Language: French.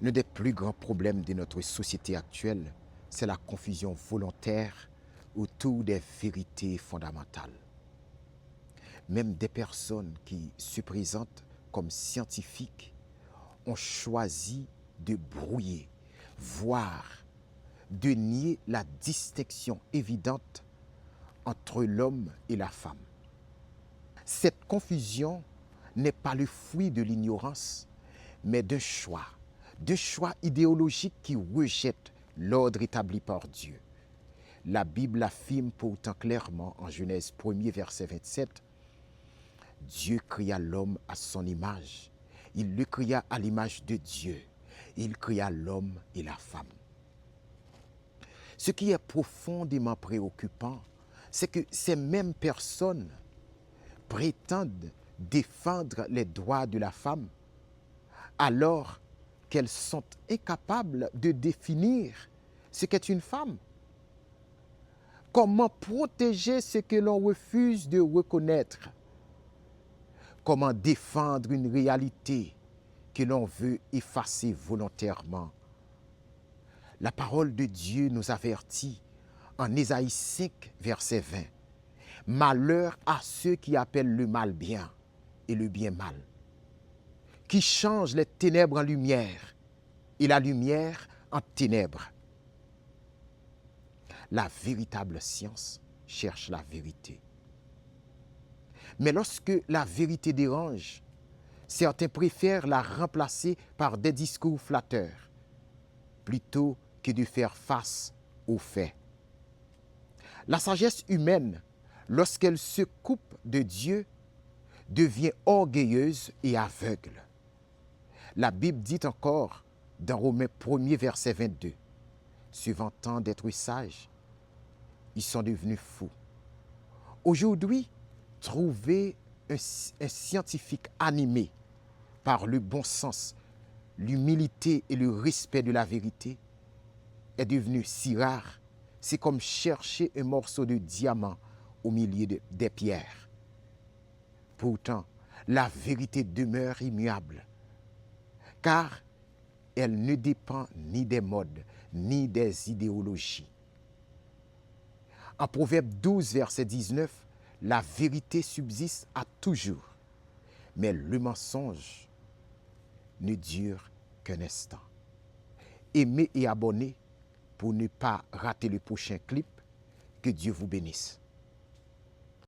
L'un des plus grands problèmes de notre société actuelle, c'est la confusion volontaire autour des vérités fondamentales. Même des personnes qui se présentent comme scientifiques ont choisi de brouiller, voire de nier la distinction évidente entre l'homme et la femme. Cette confusion n'est pas le fruit de l'ignorance, mais d'un choix idéologique qui rejette l'ordre établi par Dieu. La Bible affirme pourtant clairement en Genèse 1er verset 27, Dieu créa l'homme à son image. Il le créa à l'image de Dieu. Il créa l'homme et la femme. Ce qui est profondément préoccupant, c'est que ces mêmes personnes prétendent défendre les droits de la femme alors qu'elles sont incapables de définir ce qu'est une femme. Comment protéger ce que l'on refuse de reconnaître? Comment défendre une réalité que l'on veut effacer volontairement? La parole de Dieu nous avertit en Ésaïe 5, verset 20. Malheur à ceux qui appellent le mal bien et le bien mal, qui changent les ténèbres en lumière et la lumière en ténèbres. La véritable science cherche la vérité. Mais lorsque la vérité dérange, certains préfèrent la remplacer par des discours flatteurs, plutôt que de faire face aux faits. La sagesse humaine, lorsqu'elle se coupe de Dieu, devient orgueilleuse et aveugle. La Bible dit encore, dans Romains 1er verset 22, se vantant d'être sages, ils sont devenus fous. Aujourd'hui, trouver un scientifique animé par le bon sens, l'humilité et le respect de la vérité est devenu si rare. C'est comme chercher un morceau de diamant au milieu des pierres. Pourtant, la vérité demeure immuable, car elle ne dépend ni des modes, ni des idéologies. En Proverbe 12, verset 19, la vérité subsiste à toujours, mais le mensonge ne dure qu'un instant. Aimez et abonnez pour ne pas rater le prochain clip. Que Dieu vous bénisse.